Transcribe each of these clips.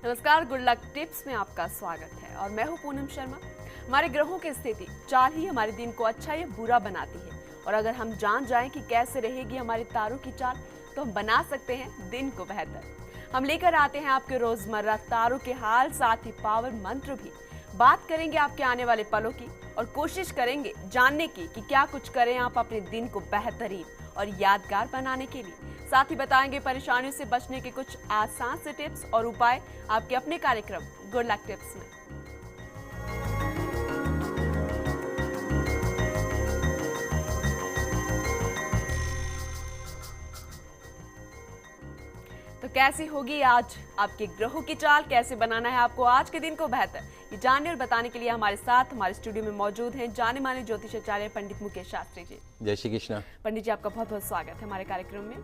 नमस्कार, good luck tips में आपका स्वागत है और मैं हूं पूनम शर्मा। हमारे ग्रहों की स्थिति चाल ही हमारे दिन को अच्छा या बुरा बनाती है और अगर हम जान जाएं कि कैसे रहेगी हमारे तारों की चाल तो हम बना सकते हैं दिन को बेहतर। हम लेकर आते हैं आपके रोजमर्रा तारों के हाल, साथ ही पावर मंत्र भी। बात करेंगे आपके आने वाले पलों की और कोशिश करेंगे जानने की कि क्या कुछ करें आप अपने दिन को बेहतरीन और यादगार बनाने के लिए। साथ ही बताएंगे परेशानियों से बचने के कुछ आसान से टिप्स और उपाय आपके अपने कार्यक्रम गुड लक टिप्स में। तो कैसी होगी आज आपके ग्रहों की चाल, कैसे बनाना है आपको आज के दिन को बेहतर, ये जानने और बताने के लिए हमारे साथ हमारे स्टूडियो में मौजूद हैं जाने माने ज्योतिषाचार्य पंडित मुकेश शास्त्री जी। जय श्री कृष्णा। पंडित जी, आपका बहुत बहुत स्वागत है हमारे कार्यक्रम में।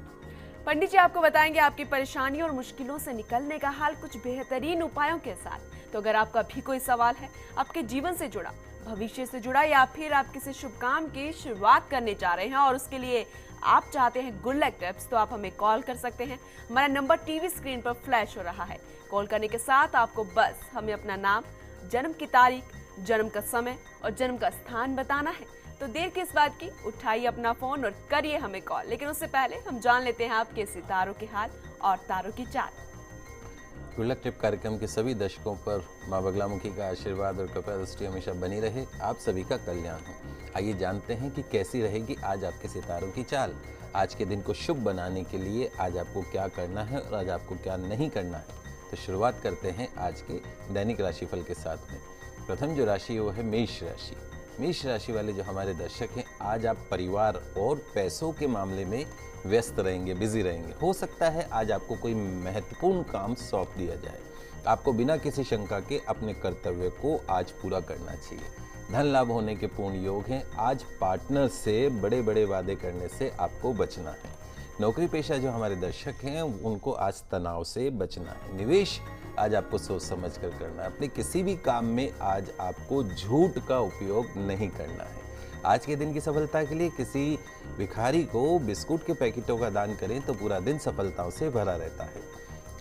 पंडित जी आपको बताएंगे आपकी परेशानियों और मुश्किलों से निकलने का हाल कुछ बेहतरीन उपायों के साथ। तो अगर आपका भी कोई सवाल है आपके जीवन से जुड़ा, भविष्य से जुड़ा या फिर आप किसी शुभ काम की शुरुआत करने जा रहे हैं और उसके लिए आप चाहते हैं गुड लक टिप्स, तो आप हमें कॉल कर सकते हैं। हमारा नंबर टीवी स्क्रीन पर फ्लैश हो रहा है। कॉल करने के साथ आपको बस हमें अपना नाम, जन्म की तारीख, जन्म का समय और जन्म का स्थान बताना है। तो देर किस बात की, उठाइए अपना फोन और करिए हमें कॉल। लेकिन उससे पहले हम जान लेते हैं आपके सितारों के हाल और तारों की चाल। गुड लक टिप कार्यक्रम के सभी दर्शकों पर माँ बगलामुखी का आशीर्वाद और कृपा दृष्टि हमेशा बनी रहे। आप सभी का कल्याण हो। आइए जानते हैं कि कैसी रहेगी आज आपके सितारों की चाल। आज के दिन को शुभ बनाने के लिए आज आपको क्या करना है और आज आपको क्या नहीं करना है। तो शुरुआत करते हैं आज के दैनिक राशिफल के साथ में। प्रथम जो राशि है वो है मेष राशि। मेष राशि वाले जो हमारे दर्शक हैं, आज आप परिवार और पैसों के मामले में व्यस्त रहेंगे, बिजी रहेंगे। हो सकता है आज आपको कोई महत्वपूर्ण काम सौंप दिया जाए। आपको बिना किसी शंका के अपने कर्तव्य को आज पूरा करना चाहिए। धन लाभ होने के पूर्ण योग हैं। आज पार्टनर से बड़े बड़े वादे करने से आपको बचना है। नौकरी पेशा जो हमारे दर्शक हैं उनको आज तनाव से बचना है। निवेश आज आपको सोच समझ कर करना है। अपने किसी भी काम में आज आपको झूठ का उपयोग नहीं करना है। आज के दिन की सफलता के लिए किसी भिखारी को बिस्कुट के पैकेटों का दान करें तो पूरा दिन सफलताओं से भरा रहता है।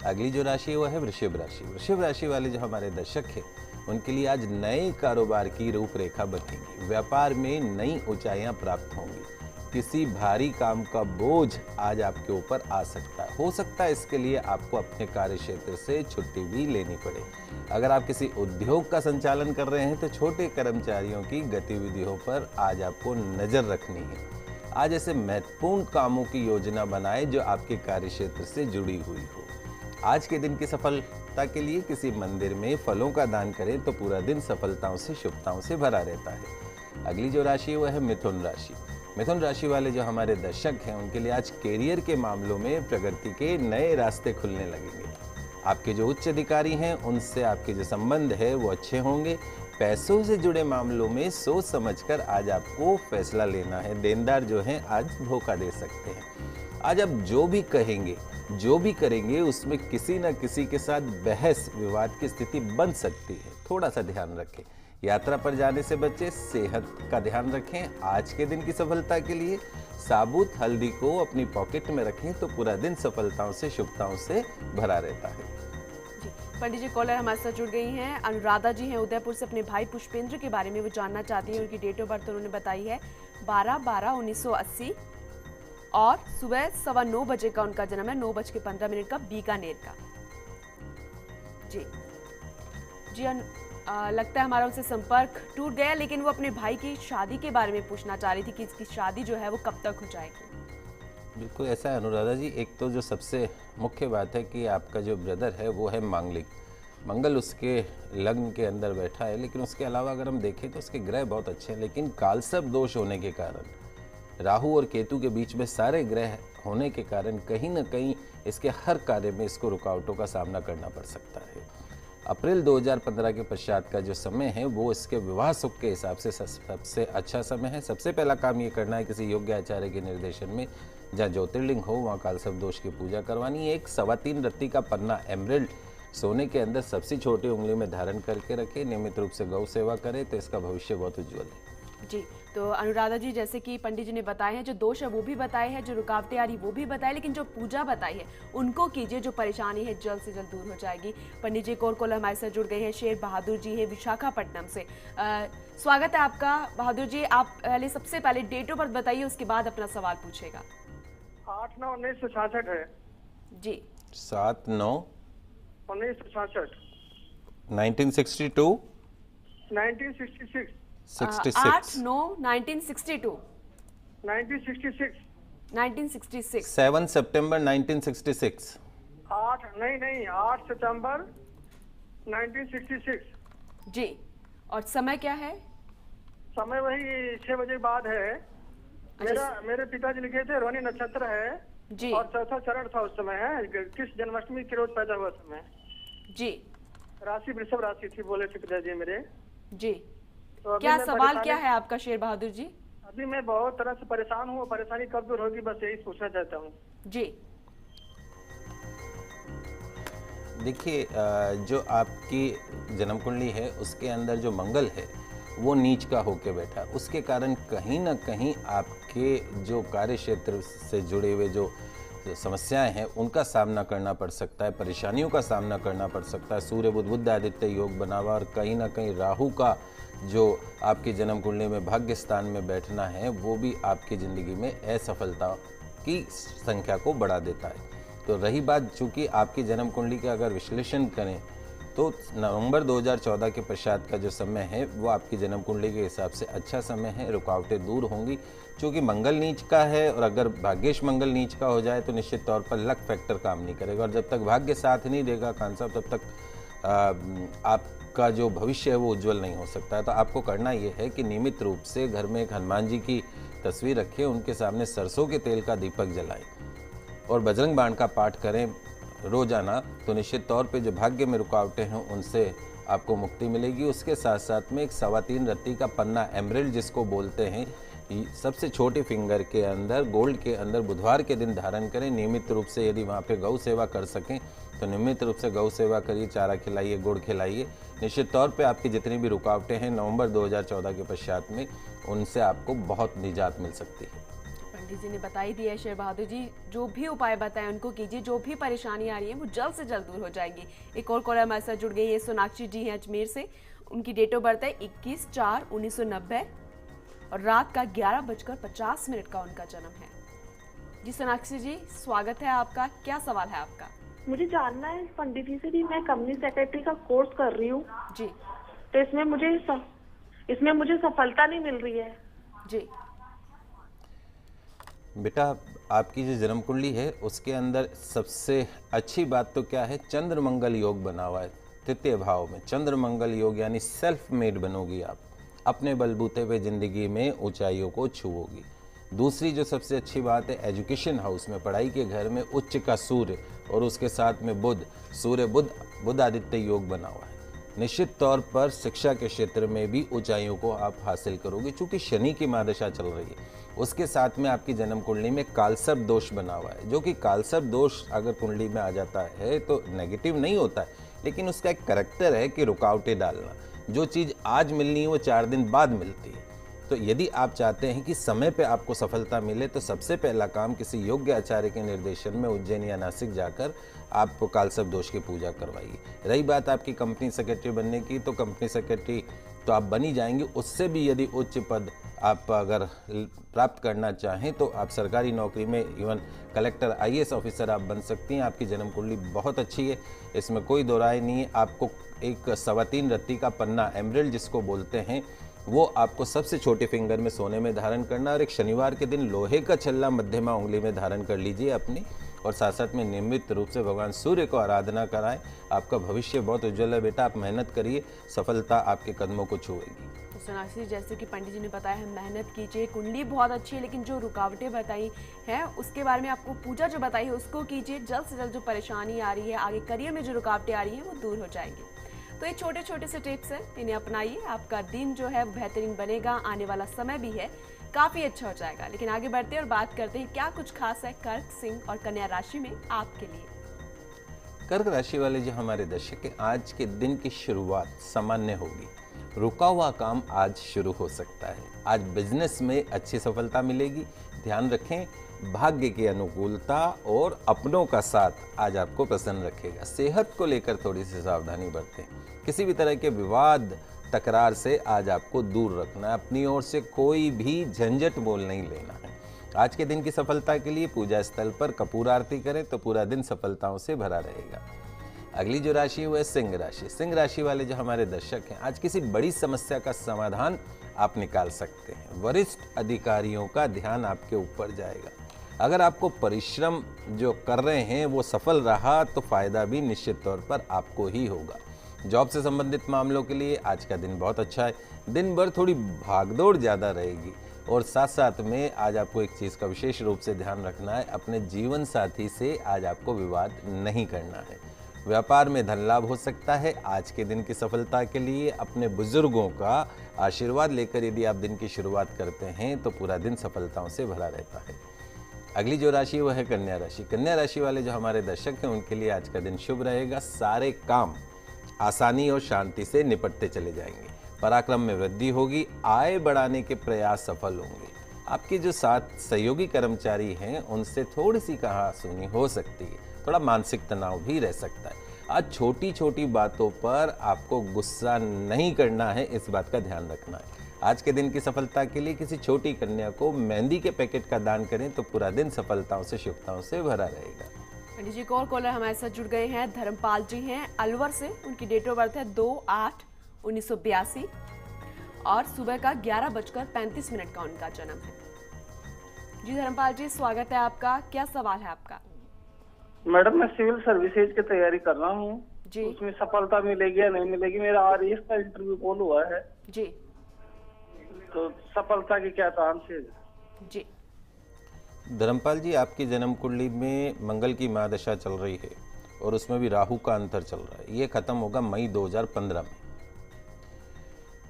अगली जो राशि है वो है वृषभ राशि। वृषभ राशि वाले जो हमारे दर्शक हैं उनके लिए आज नए कारोबार की रूपरेखा बनेगी। व्यापार में नई ऊंचाइयां प्राप्त होंगी। किसी भारी काम का बोझ आज आपके ऊपर आ सकता है। हो सकता है इसके लिए आपको अपने कार्य क्षेत्र से छुट्टी भी लेनी पड़े। अगर आप किसी उद्योग का संचालन कर रहे हैं तो छोटे कर्मचारियों की गतिविधियों पर आज आपको नजर रखनी है। आज ऐसे महत्वपूर्ण कामों की योजना बनाएं जो आपके कार्य क्षेत्र से जुड़ी हुई हो। आज के दिन की सफलता के लिए किसी मंदिर में फलों का दान करें तो पूरा दिन सफलताओं से, शुभताओं से भरा रहता है। अगली जो राशि है वह है मिथुन राशि। मिथुन राशि वाले जो हमारे दर्शक हैं उनके लिए आज कैरियर के मामलों में प्रगति के नए रास्ते खुलने लगेंगे। आपके जो उच्च अधिकारी हैं उनसे आपके जो संबंध है वो अच्छे होंगे। पैसों से जुड़े मामलों में सोच समझकर आज आपको फैसला लेना है। देनदार जो हैं आज धोखा दे सकते हैं। आज आप जो भी कहेंगे, जो भी करेंगे उसमें किसी न किसी के साथ बहस विवाद की स्थिति बन सकती है। थोड़ा सा ध्यान रखें। यात्रा पर जाने से बचे, सेहत का ध्यान रखें। आज के दिन की सफलता के लिए साबुत हल्दी को अपनी पॉकेट में रखें तो पूरा दिन सफलताओं से, शुभताओं से भरा रहता है। पंडित जी, कॉलर हमारे साथ जुड़ गई हैं। अनुराधा जी हैं उदयपुर से। अपने भाई पुष्पेंद्र के बारे में वो जानना चाहती हैं। उनकी डेट ऑफ बर्थ उन्होंने बताई है 12/12/1980 और सुबह 9:15 बजे का उनका जन्म है। 9:15 का बीकानेर का। जी लगता है हमारा उनसे संपर्क टूट गया, लेकिन वो अपने भाई की शादी के बारे में पूछना चाह रही थी कि इसकी शादी जो है वो कब तक हो जाएगी। बिल्कुल ऐसा है अनुराधा जी। एक तो जो सबसे मुख्य बात है कि आपका जो ब्रदर है वो है मांगलिक। मंगल उसके लग्न के अंदर बैठा है, लेकिन उसके अलावा अगर हम देखें तो उसके ग्रह बहुत अच्छे हैं। लेकिन कालसर्प दोष होने के कारण, राहु और केतु के बीच में सारे ग्रह होने के कारण कहीं ना कहीं इसके हर कार्य में इसको रुकावटों का सामना करना पड़ सकता है। अप्रैल 2015 के पश्चात का जो समय है वो इसके विवाह सुख के हिसाब से सबसे अच्छा समय है। सबसे पहला काम ये करना है किसी योग्य आचार्य के निर्देशन में जहाँ ज्योतिर्लिंग हो वहाँ कालसर्प दोष की पूजा करवानी है। एक 3.25 रत्ती का पन्ना एमरल्ड सोने के अंदर सबसे छोटी उंगली में धारण करके रखें। नियमित रूप से गौ सेवा करें तो इसका भविष्य बहुत उज्जवल है। जी, तो अनुराधा जी, जैसे कि पंडित जी ने बताए हैं, जो दोष है वो भी बताए हैं, जो रुकावटें आ रही वो भी बताए, लेकिन जो पूजा बताई है उनको कीजिए, जो परेशानी है जल्द से जल्द दूर हो जाएगी। पंडित जी एक और कॉलर हमारे साथ जुड़ गए हैं, शेर बहादुर जी है विशाखापट्टनम से। स्वागत है आपका बहादुर जी। आप सबसे पहले डेट ऑफ बर्थ बताइए, उसके बाद अपना सवाल पूछेगा। 8/9/1966 है जी। 7/9/1966 1962 1966 8/9/1962 1966 1966 7 सितंबर 1966 8 नहीं 8 सितंबर 1966। जी, और समय क्या है? समय वही 6 बजे बाद है। मेरे पिताजी लिखे थे रोहिणी नक्षत्र है जी। और चौथा चरण था उस समय है। किस जन्माष्टमी के रोज पैदा हुआ समय। जी। राशि वृषभ राशि थी बोले थे पिताजी मेरे। जी, तो क्या सवाल क्या है आपका शेर बहादुर जी? अभी मैं बहुत तरह से परेशान हूँ, परेशानी कब दूर होगी बस यही पूछना चाहता हूँ। जी। देखिए, जो आपकी जन्म कुंडली है उसके अंदर जो मंगल है वो नीच का होके बैठा, उसके कारण कहीं ना कहीं आपके जो कार्य क्षेत्र से जुड़े हुए जो समस्याएं हैं उनका सामना करना पड़ सकता है, परेशानियों का सामना करना पड़ सकता है। सूर्य बुध बुध आदित्य योग बना हुआ और कहीं ना कहीं राहु का जो आपकी जन्म कुंडली में भाग्य स्थान में बैठना है वो भी आपकी ज़िंदगी में असफलता की संख्या को बढ़ा देता है। तो रही बात, चूँकि आपकी जन्म कुंडली का अगर विश्लेषण करें तो नवंबर 2014 के पश्चात का जो समय है वो आपकी जन्म कुंडली के हिसाब से अच्छा समय है, रुकावटें दूर होंगी। क्योंकि मंगल नीच का है और अगर भाग्येश मंगल नीच का हो जाए तो निश्चित तौर पर लक फैक्टर काम नहीं करेगा, और जब तक भाग्य साथ नहीं देगा खान साहब तब तक आपका जो भविष्य है वो उज्जवल नहीं हो सकता है। तो आपको करना ये है कि नियमित रूप से घर में एक हनुमान जी की तस्वीर रखें, उनके सामने सरसों के तेल का दीपक जलाएं और बजरंग बाण का पाठ करें रोजाना, तो निश्चित तौर पे जो भाग्य में रुकावटें हैं उनसे आपको मुक्ति मिलेगी। उसके साथ साथ में एक 3.25 रत्ती का पन्ना एमरल्ड जिसको बोलते हैं, सबसे छोटे फिंगर के अंदर गोल्ड के अंदर बुधवार के दिन धारण करें। नियमित रूप से यदि वहाँ पे गौ सेवा कर सकें तो नियमित रूप से गौ सेवा करिए, चारा खिलाइए, गुड़ खिलाइए। निश्चित तौर पे आपकी जितनी भी रुकावटें हैं नवंबर 2014 के पश्चात में उनसे आपको बहुत निजात मिल सकती है। पंडित जी ने बता ही दिया है शेर बहादुर जी, जो भी उपाय बताएं उनको कीजिए, जो भी परेशानी आ रही है वो जल्द से जल्द दूर हो जाएगी। एक और कॉलर हमारे साथ जुड़ गई है, सोनाक्षी जी हैं अजमेर से। उनकी डेट ऑफ बर्थ है 21/4/1990 और रात का 11:50 का उनका जन्म है। जी सोनाक्षी जी, स्वागत है आपका। क्या सवाल है आपका? मुझे जानना है पंडित जी से भी, मैं कंपनी सेक्रेटरी का कोर्स कर रही हूँ जी, तो इसमें मुझे सफलता नहीं मिल रही है। जी बेटा, आपकी जो जन्म कुंडली है उसके अंदर सबसे अच्छी बात तो क्या है, चंद्र मंगल योग बना हुआ है तृतीय भाव में। चंद्र मंगल योग यानी सेल्फ मेड बनोगी आप, अपने बलबूते पे जिंदगी में ऊंचाइयों को छुओगी। दूसरी जो सबसे अच्छी बात है, एजुकेशन हाउस में, पढ़ाई के घर में उच्च का सूर्य और उसके साथ में बुध, सूर्य बुध बुध आदित्य योग बना हुआ है। निश्चित तौर पर शिक्षा के क्षेत्र में भी ऊंचाइयों को आप हासिल करोगे, चूंकि शनि की महादशा चल रही है। उसके साथ में आपकी जन्म कुंडली में कालसर्प दोष बना हुआ है, जो कि कालसर्प दोष अगर कुंडली में आ जाता है तो नेगेटिव नहीं होता है, लेकिन उसका एक करैक्टर है कि रुकावटें डालना। जो चीज़ आज मिलनी है वो 4 दिन बाद मिलती है। तो यदि आप चाहते हैं कि समय पे आपको सफलता मिले तो सबसे पहला काम किसी योग्य आचार्य के निर्देशन में उज्जैन या नासिक जाकर आप कालसर्प दोष की पूजा करवाइए। रही बात आपकी कंपनी सेक्रेटरी बनने की, तो कंपनी सेक्रेटरी तो आप बन ही जाएंगे, उससे भी यदि उच्च पद आप अगर प्राप्त करना चाहें तो आप सरकारी नौकरी में इवन कलेक्टर IAS ऑफिसर आप बन सकती हैं। आपकी जन्म कुंडली बहुत अच्छी है, इसमें कोई दो राय नहीं है। आपको एक 3.25 रत्ती का पन्ना एमरल्ड जिसको बोलते हैं वो आपको सबसे छोटे फिंगर में सोने में धारण करना, और एक शनिवार के दिन लोहे का छल्ला मध्यमा उंगली में धारण कर लीजिए अपनी, और साथ साथ में नियमित रूप से भगवान सूर्य को आराधना कराएं। आपका भविष्य बहुत उज्जवल है बेटा, आप मेहनत करिए, सफलता आपके कदमों को छुएगी। तो सोनाक्षी, जैसे कि पंडित जी ने बताया है, मेहनत कीजिए, कुंडली बहुत अच्छी है, लेकिन जो रुकावटें बताई हैं उसके बारे में आपको पूजा जो बताई है उसको कीजिए। जल्द से जल्द जो परेशानी आ रही है, आगे करियर में जो रुकावटें आ रही हैं वो दूर हो जाएंगी। तो ये छोटे छोटे से टिप्स हैं, इन्हें अपनाइए, आपका दिन जो है वो बेहतरीन बनेगा, आने वाला समय भी है काफ़ी अच्छा हो जाएगा। लेकिन आगे बढ़ते हैं और बात करते हैं क्या कुछ खास है कर्क, सिंह और कन्या राशि में आपके लिए। कर्क राशि वाले जो हमारे दर्शक हैं, आज के दिन की शुरुआत सामान्य होगी रुका हुआ काम आज शुरू हो सकता है। आज बिजनेस में अच्छी सफलता मिलेगी। ध्यान रखें, भाग्य की अनुकूलता और अपनों का साथ आज आपको प्रसन्न रखेगा। सेहत को लेकर थोड़ी सी सावधानी बरतें। किसी भी तरह के विवाद तकरार से आज आपको दूर रखना है। अपनी ओर से कोई भी झंझट मोल नहीं लेना है। आज के दिन की सफलता के लिए पूजा स्थल पर कपूर आरती करें तो पूरा दिन सफलताओं से भरा रहेगा। अगली जो राशि है वो है सिंह राशि। सिंह राशि वाले जो हमारे दर्शक हैं, आज किसी बड़ी समस्या का समाधान आप निकाल सकते हैं। वरिष्ठ अधिकारियों का ध्यान आपके ऊपर जाएगा। अगर आपको परिश्रम जो कर रहे हैं वो सफल रहा तो फायदा भी निश्चित तौर पर आपको ही होगा। जॉब से संबंधित मामलों के लिए आज का दिन बहुत अच्छा है। दिन भर थोड़ी भागदौड़ ज़्यादा रहेगी और साथ साथ में आज आपको एक चीज़ का विशेष रूप से ध्यान रखना है, अपने जीवन साथी से आज आपको विवाद नहीं करना है। व्यापार में धन लाभ हो सकता है। आज के दिन की सफलता के लिए अपने बुजुर्गों का आशीर्वाद लेकर यदि आप दिन की शुरुआत करते हैं तो पूरा दिन सफलताओं से भरा रहता है। अगली जो राशि है वह है कन्या राशि। कन्या राशि वाले जो हमारे दर्शक हैं उनके लिए आज का दिन शुभ रहेगा। सारे काम आसानी और शांति से निपटते चले जाएंगे। पराक्रम में वृद्धि होगी। आय बढ़ाने के प्रयास सफल होंगे। आपके जो साथ सहयोगी कर्मचारी हैं उनसे थोड़ी सी कहासुनी हो सकती है। थोड़ा मानसिक तनाव भी रह सकता है। आज छोटी छोटी बातों पर आपको गुस्सा नहीं करना है, इस बात का ध्यान रखना है। आज के दिन की सफलता के लिए किसी छोटी कन्या को मेहंदी के पैकेट का दान करें तो पूरा दिन सफलताओं से शुभताओं से भरा रहेगा। पंडित जी, एक और कॉलर हमारे साथ जुड़ गए हैं। धर्मपाल जी हैं अलवर से। उनकी डेट ऑफ बर्थ है 2/8/1982 और सुबह का 11:35 का उनका जन्म है। जी धर्मपाल जी, स्वागत है आपका। क्या सवाल है आपका? मैडम, मैं सिविल सर्विसेज की तैयारी कर रहा हूँ जी। उसमें सफलता मिलेगी या नहीं मिलेगी? मेरा RAS का इंटरव्यू कॉल हुआ है जी तो सफलता की क्या चांसेस? जी धर्मपाल जी, आपकी जन्म कुंडली में मंगल की महादशा चल रही है और उसमें भी राहु का अंतर चल रहा है। ये खत्म होगा मई 2015 में।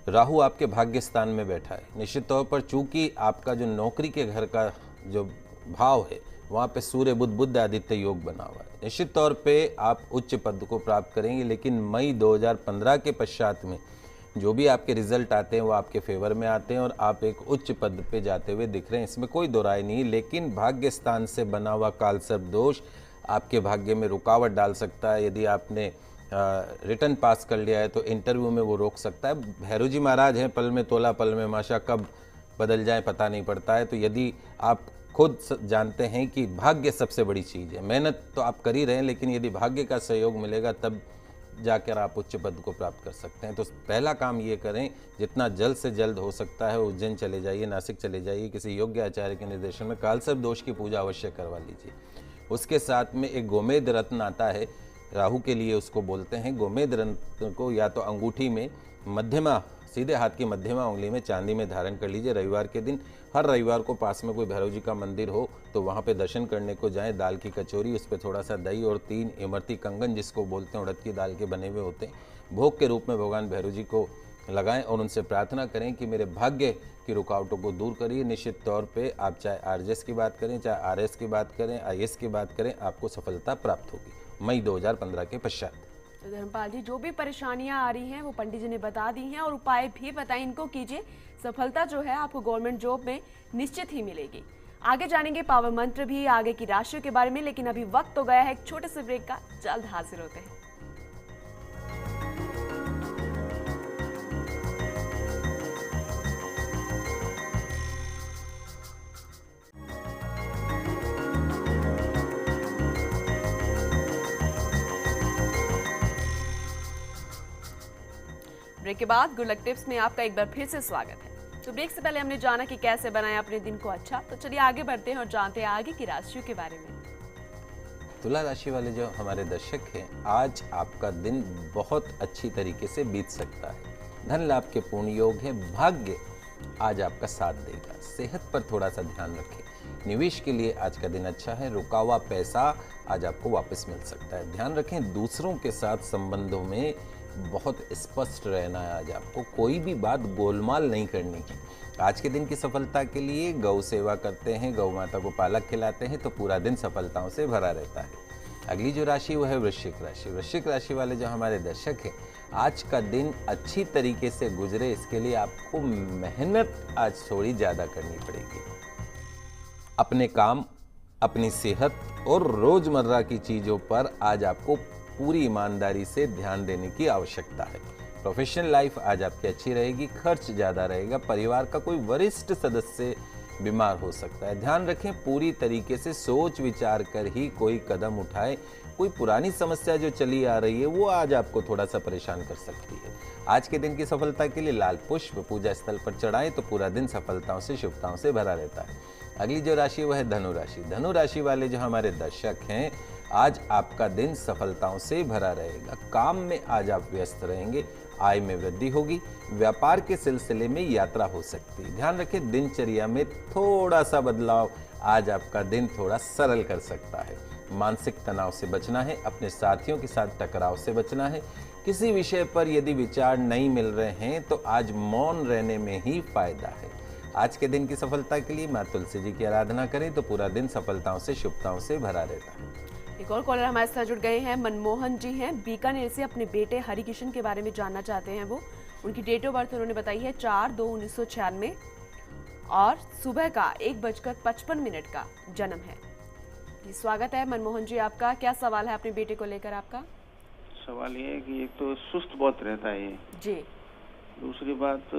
राहु आपके भाग्य स्थान में बैठा है। निश्चित तौर पर चूंकि आपका जो नौकरी के घर का जो भाव है वहाँ पे सूर्य बुध आदित्य योग बना हुआ है। निश्चित तौर पे आप उच्च पद को प्राप्त करेंगे, लेकिन मई 2015 के पश्चात में जो भी आपके रिजल्ट आते हैं वो आपके फेवर में आते हैं और आप एक उच्च पद पे जाते हुए दिख रहे हैं, इसमें कोई दो राय नहीं। लेकिन भाग्य स्थान से बना हुआ कालसर्प दोष आपके भाग्य में रुकावट डाल सकता है। यदि आपने रिटर्न पास कर लिया है तो इंटरव्यू में वो रोक सकता है। भैरव जी महाराज हैं, पल में तोला पल में माशा, कब बदल जाए पता नहीं पड़ता है। तो यदि आप खुद जानते हैं कि भाग्य सबसे बड़ी चीज़ है, मेहनत तो आप कर ही रहे हैं, लेकिन यदि भाग्य का सहयोग मिलेगा तब जाकर आप उच्च पद को प्राप्त कर सकते हैं। तो पहला काम ये करें, जितना जल्द से जल्द हो सकता है उज्जैन चले जाइए, नासिक चले जाइए, किसी योग्य आचार्य के निर्देशन में कालसर्प दोष की पूजा अवश्य करवा लीजिए। उसके साथ में एक गोमेद रत्न आता है, राहु के लिए उसको बोलते हैं। गोमेद रत्न को या तो अंगूठी में मध्यमा, सीधे हाथ की मध्यमा उंगली में चांदी में धारण कर लीजिए। रविवार के दिन, हर रविवार को पास में कोई भैरव जी का मंदिर हो तो वहाँ पे दर्शन करने को जाएं। दाल की कचौरी, उस पर थोड़ा सा दही और 3 इमरती कंगन जिसको बोलते हैं, उड़द की दाल के बने हुए होते हैं, भोग के रूप में भगवान भैरव जी को लगाएं और उनसे प्रार्थना करें कि मेरे भाग्य की रुकावटों को दूर करिए। निश्चित तौर पे आप चाहे RJS की बात करें, चाहे RS की बात करें, IAS की बात करें, आपको सफलता प्राप्त होगी मई 2015 के पश्चात। तो धर्मपाल जी, जो भी परेशानियां आ रही हैं वो पंडित जी ने बता दी हैं और उपाय भी बताए, इनको कीजिए। सफलता जो है आपको गवर्नमेंट जॉब में निश्चित ही मिलेगी। आगे जानेंगे पावर मंत्र भी, आगे की राशियों के बारे में, लेकिन अभी वक्त हो गया है एक छोटे से ब्रेक का। जल्द हाजिर होते हैं। ब्रेक के बाद गुड लक टिप्स में आपका एक बार फिर से स्वागत है। तो ब्रेक से पहले हमने जाना कि कैसे बनाएं अपने दिन को अच्छा, तो चलिए आगे बढ़ते हैं और जानते हैं आगे की राशियों के बारे में। तुला राशि वाले जो हमारे दर्शक हैं, आज आपका दिन बहुत अच्छी तरीके से बीत सकता है। धन लाभ के पूर्ण योग है। भाग्य आज आपका साथ देगा। सेहत पर थोड़ा सा ध्यान रखें। निवेश के लिए आज का दिन अच्छा है। रुका हुआ पैसा आज आपको वापस मिल सकता है। ध्यान रखें, दूसरों के साथ संबंधों में बहुत स्पष्ट रहना है। आज आपको कोई भी बात गोलमाल नहीं करनी है। आज के दिन की सफलता के लिए गौ सेवा करते हैं, गौ माता को पालक खिलाते हैं तो पूरा दिन सफलताओं से भरा रहता है। अगली जो राशि वो है वृश्चिक राशि। वृश्चिक राशि वाले जो हमारे दर्शक हैं, आज का दिन अच्छी तरीके से गुजरे इसके लिए आपको मेहनत आज थोड़ी ज़्यादा करनी पड़ेगी। अपने काम, अपनी सेहत और रोज़मर्रा की चीज़ों पर आज आपको पूरी ईमानदारी से ध्यान देने की आवश्यकता है। प्रोफेशनल लाइफ आज आपकी अच्छी रहेगी, खर्च ज़्यादा रहेगा, परिवार का कोई वरिष्ठ सदस्य बीमार हो सकता है। ध्यान रखें, पूरी तरीके से सोच विचार कर ही कोई कदम उठाएं। कोई पुरानी समस्या जो चली आ रही है वो आज आपको थोड़ा सा परेशान कर सकती है। आज के दिन की सफलता के लिए लाल पुष्प पूजा स्थल पर चढ़ाएं तो पूरा दिन सफलताओं से, शुभताओं से भरा रहता है। अगली जो राशि वो है धनु राशि। धनु राशि वाले जो हमारे दर्शक हैं, आज आपका दिन सफलताओं से भरा रहेगा। काम में आज आप व्यस्त रहेंगे, आय में वृद्धि होगी, व्यापार के सिलसिले में यात्रा हो सकती है। ध्यान रखें, दिनचर्या में थोड़ा सा बदलाव आज आपका दिन थोड़ा सरल कर सकता है। मानसिक तनाव से बचना है, अपने साथियों के साथ टकराव से बचना है। किसी विषय पर यदि विचार नहीं मिल रहे हैं तो आज मौन रहने में ही फायदा है। आज के दिन की सफलता के लिए मां तुलसी जी की आराधना करें तो पूरा दिन सफलताओं से, शुभताओं से भरा रहता है। एक और कॉलर हमारे साथ जुड़ गए हैं, मनमोहन जी हैं, बीकानेर से। अपने बेटे हरिकिशन के बारे में जानना चाहते हैं वो। उनकी डेट ऑफ बर्थ उन्होंने बताई है 4/2/1996 और सुबह का 1:55 का जन्म है। जी स्वागत है मनमोहन जी आपका। क्या सवाल है अपने बेटे को लेकर आपका? सवाल ये है कि एक तो सुस्त बहुत रहता है ये जी। दूसरी बात,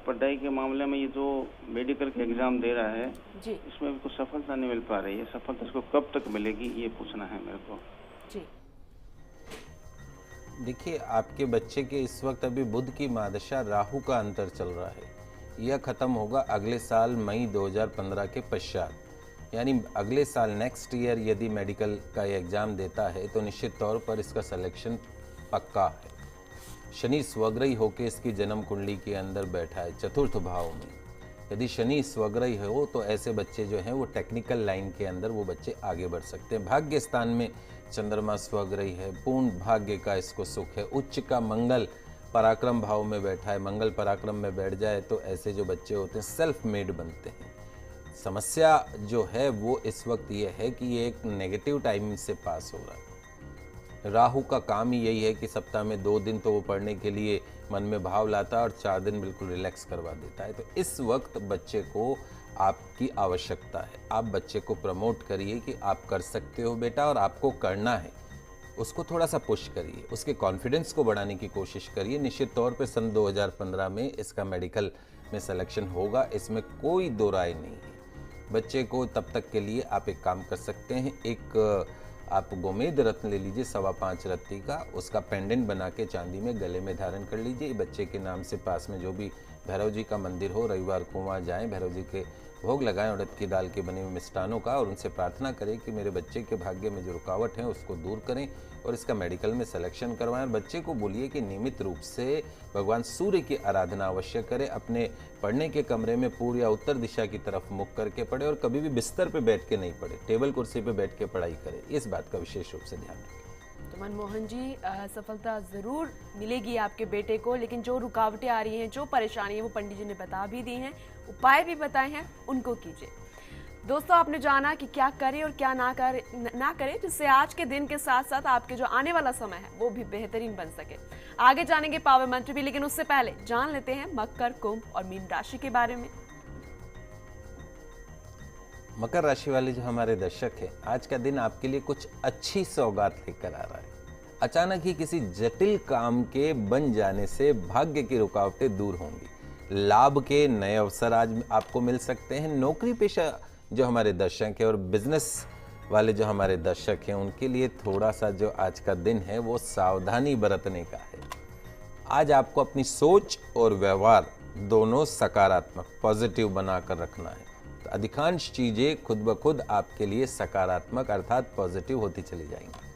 पढ़ाई के मामले में ये जो मेडिकल के एग्जाम दे रहा है जी इसमें भी कुछ सफलता नहीं मिल पा रही है। सफलता इसको कब तक मिलेगी ये पूछना है मेरे को। जी देखिए, आपके बच्चे के इस वक्त अभी बुध की महादशा राहु का अंतर चल रहा है। यह खत्म होगा अगले साल मई 2015 के पश्चात, यानी अगले साल नेक्स्ट ईयर यदि मेडिकल का एग्ज़ाम देता है तो निश्चित तौर पर इसका सिलेक्शन पक्का है। शनि स्वग्रही होकर इसकी जन्म कुंडली के अंदर बैठा है चतुर्थ भाव में। यदि शनि स्वग्रही हो तो ऐसे बच्चे जो हैं वो टेक्निकल लाइन के अंदर वो बच्चे आगे बढ़ सकते हैं। भाग्य स्थान में चंद्रमा स्वग्रही है, पूर्ण भाग्य का इसको सुख है। उच्च का मंगल पराक्रम भाव में बैठा है, मंगल पराक्रम में बैठ जाए तो ऐसे जो बच्चे होते हैं सेल्फ मेड बनते हैं। समस्या जो है वो इस वक्त ये है कि ये एक नेगेटिव टाइमिंग से पास हो रहा है। राहु का काम ही यही है कि सप्ताह में 2 दिन तो वो पढ़ने के लिए मन में भाव लाता है और 4 दिन बिल्कुल रिलैक्स करवा देता है। तो इस वक्त बच्चे को आपकी आवश्यकता है। आप बच्चे को प्रमोट करिए कि आप कर सकते हो बेटा और आपको करना है। उसको थोड़ा सा पुश करिए, उसके कॉन्फिडेंस को बढ़ाने की कोशिश करिए। निश्चित तौर पे सन 2015 में इसका मेडिकल में सिलेक्शन होगा, इसमें कोई दो राय नहीं है। बच्चे को तब तक के लिए आप एक काम कर सकते हैं, एक आप गोमेद रत्न ले लीजिए 5.25 रत्ती का, उसका पेंडेंट बना के चांदी में गले में धारण कर लीजिए। बच्चे के नाम से पास में जो भी भैरव जी का मंदिर हो, रविवार को वहाँ जाएं, भैरव जी के भोग लगाएं उड़द की दाल के बने हुए मिष्ठानों का, और उनसे प्रार्थना करें कि मेरे बच्चे के भाग्य में जो रुकावट है उसको दूर करें और इसका मेडिकल में सिलेक्शन करवाएं। और बच्चे को बोलिए कि नियमित रूप से भगवान सूर्य की आराधना अवश्य करें। अपने पढ़ने के कमरे में पूर्व या उत्तर दिशा की तरफ मुख करके पढ़े और कभी भी बिस्तर पे बैठ के नहीं पढ़े, टेबल कुर्सी पे बैठ के पढ़ाई करें। इस बात का विशेष रूप से ध्यान रखें। तो मनमोहन जी, सफलता ज़रूर मिलेगी आपके बेटे को, लेकिन जो रुकावटें आ रही हैं, जो परेशानी है वो पंडित जी ने बता भी दी हैं, उपाय भी बताए हैं, उनको कीजिए। दोस्तों, आपने जाना कि क्या करें और क्या ना करें जिससे आज के दिन के साथ साथ आपके जो आने वाला समय है वो भी बेहतरीन बन सके। आगे जानेंगे पावर मंत्र भी, लेकिन उससे पहले जान लेते हैं मकर, कुंभ और मीन राशि के बारे में। मकर राशि वाले जो हमारे दर्शक हैं, आज का दिन आपके लिए कुछ अच्छी सौगात लेकर आ रहा है। अचानक ही किसी जटिल काम के बन जाने से भाग्य की रुकावटें दूर होंगी। लाभ के नए अवसर आज आपको मिल सकते हैं। नौकरी पेशा जो हमारे दर्शक हैं और बिजनेस वाले जो हमारे दर्शक हैं, उनके लिए थोड़ा सा जो आज का दिन है वो सावधानी बरतने का है। आज आपको अपनी सोच और व्यवहार दोनों सकारात्मक, पॉजिटिव बनाकर रखना है। तो अधिकांश चीजें खुद ब खुद आपके लिए सकारात्मक अर्थात पॉजिटिव होती चली जाएंगी।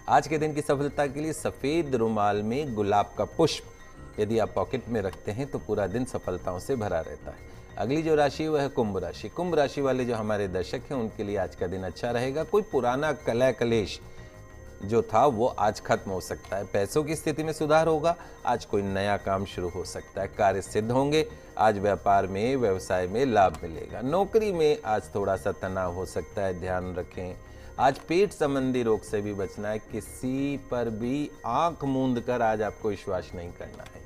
आज के दिन की सफलता के लिए सफेद रुमाल में गुलाब का पुष्प यदि आप पॉकेट में रखते हैं तो पूरा दिन सफलताओं से भरा रहता है। अगली जो राशि वह है कुंभ राशि। कुंभ राशि वाले जो हमारे दर्शक हैं उनके लिए आज का दिन अच्छा रहेगा। कोई पुराना कलह कलेश जो था वो आज खत्म हो सकता है। पैसों की स्थिति में सुधार होगा। आज कोई नया काम शुरू हो सकता है। कार्य सिद्ध होंगे। आज व्यापार में, व्यवसाय में लाभ मिलेगा। नौकरी में आज थोड़ा सा तनाव हो सकता है, ध्यान रखें। आज पेट संबंधी रोग से भी बचना है। किसी पर भी आंख मूंद कर आज आपको विश्वास नहीं करना है।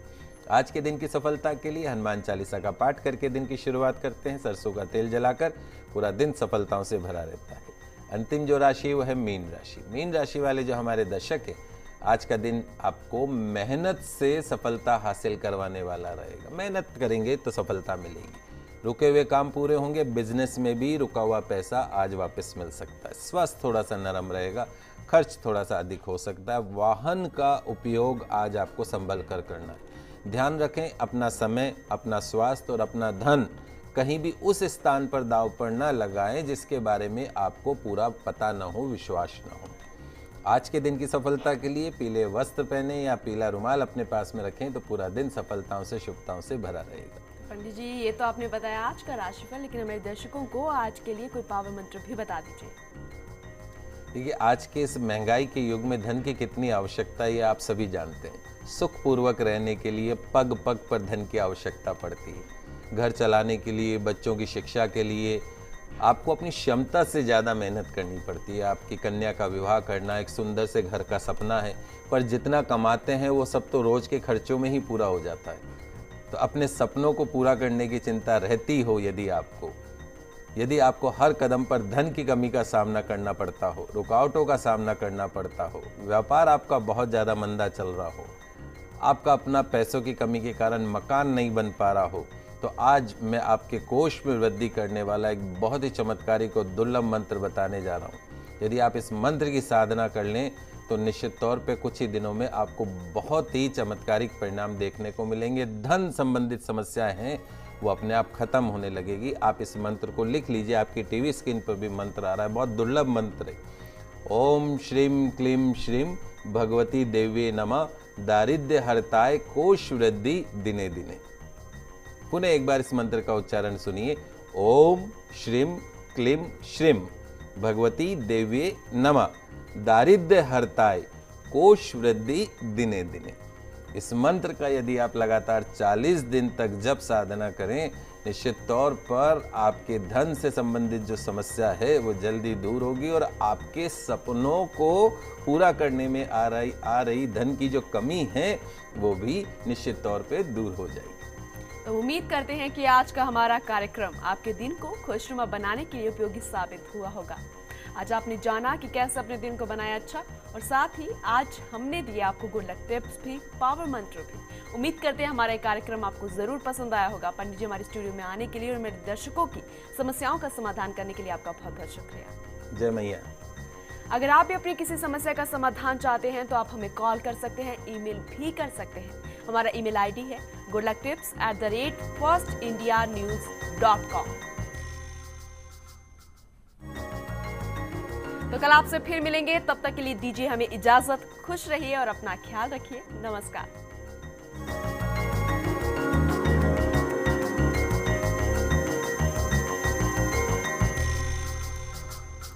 आज के दिन की सफलता के लिए हनुमान चालीसा का पाठ करके दिन की शुरुआत करते हैं। सरसों का तेल जलाकर पूरा दिन सफलताओं से भरा रहता है। अंतिम जो राशि है वो है मीन राशि। मीन राशि वाले जो हमारे दर्शक है, आज का दिन आपको मेहनत से सफलता हासिल करवाने वाला रहेगा। मेहनत करेंगे तो सफलता मिलेगी। रुके हुए काम पूरे होंगे। बिजनेस में भी रुका हुआ पैसा आज वापस मिल सकता है। स्वास्थ्य थोड़ा सा नरम रहेगा। खर्च थोड़ा सा अधिक हो सकता है। वाहन का उपयोग आज आपको संभल कर करना है। ध्यान रखें, अपना समय, अपना स्वास्थ्य और अपना धन कहीं भी उस स्थान पर दांव पर न लगाएं जिसके बारे में आपको पूरा पता न हो, विश्वास न हो। आज के दिन की सफलता के लिए पीले वस्त्र पहने या पीला रुमाल अपने पास में रखें तो पूरा दिन सफलताओं से, शुभताओं से भरा रहेगा। पंडित जी, ये तो आपने बताया आज का राशिफल, लेकिन हमारे दर्शकों को आज के लिए कोई पावर मंत्र भी बता दीजिए। देखिए, आज के इस महंगाई के युग में धन की कितनी आवश्यकता है ये आप सभी जानते हैं। सुखपूर्वक रहने के लिए पग पग पर धन की आवश्यकता पड़ती है। घर चलाने के लिए, बच्चों की शिक्षा के लिए आपको अपनी क्षमता से ज़्यादा मेहनत करनी पड़ती है। आपकी कन्या का विवाह करना एक सुंदर से घर का सपना है, पर जितना कमाते हैं वो सब तो रोज के खर्चों में ही पूरा हो जाता है। तो अपने सपनों को पूरा करने की चिंता रहती हो, यदि आपको हर कदम पर धन की कमी का सामना करना पड़ता हो, रुकावटों का सामना करना पड़ता हो, व्यापार आपका बहुत ज़्यादा मंदा चल रहा हो, आपका अपना पैसों की कमी के कारण मकान नहीं बन पा रहा हो, तो आज मैं आपके कोष में वृद्धि करने वाला एक बहुत ही चमत्कारिक और दुर्लभ मंत्र बताने जा रहा हूँ। यदि आप इस मंत्र की साधना कर लें तो निश्चित तौर पे कुछ ही दिनों में आपको बहुत ही चमत्कारिक परिणाम देखने को मिलेंगे। धन संबंधित समस्याएं हैं वो अपने आप खत्म होने लगेगी। आप इस मंत्र को लिख लीजिए, आपकी टीवी स्क्रीन पर भी मंत्र आ रहा है, बहुत दुर्लभ मंत्र है। ओम श्रीम क्लीम श्रीम भगवती देव्ये नमः, दारिद्र्य हरताय कोश वृद्धि दिने दिने। पुनः एक बार इस मंत्र का उच्चारण सुनिए। ओम श्रीम क्लीम श्रीम भगवती देव्ये नमः, दारिद्र्य हरताय कोश वृद्धि दिने दिने। इस मंत्र का यदि आप लगातार 40 दिन तक जप साधना करें, निश्चित तौर पर आपके धन से संबंधित जो समस्या है वो जल्दी दूर होगी और आपके सपनों को पूरा करने में आ रही धन की जो कमी है वो भी निश्चित तौर पे दूर हो जाएगी। तो उम्मीद करते हैं कि आज का हमारा कार्यक्रम आपके दिन को खुशनुमा बनाने के लिए उपयोगी साबित हुआ होगा। आज आपने जाना कि कैसे अपने दिन को बनाया अच्छा, और साथ ही आज हमने दिए आपको गुड लक टिप्स भी, पावर मंत्र भी। उम्मीद करते हैं हमारा ये कार्यक्रम आपको जरूर पसंद आया होगा। पंडित जी हमारे स्टूडियो में आने के लिए और मेरे दर्शकों की समस्याओं का समाधान करने के लिए आपका बहुत बहुत शुक्रिया। जय मैया। अगर आप भी अपनी किसी समस्या का समाधान चाहते हैं तो आप हमें कॉल कर सकते हैं, ईमेल भी कर सकते हैं। हमारा ईमेल आईडी है goodlucktips@firstindianews.com। तो कल आपसे फिर मिलेंगे, तब तक के लिए दीजिए हमें इजाजत। खुश रहिए और अपना ख्याल रखिए। नमस्कार।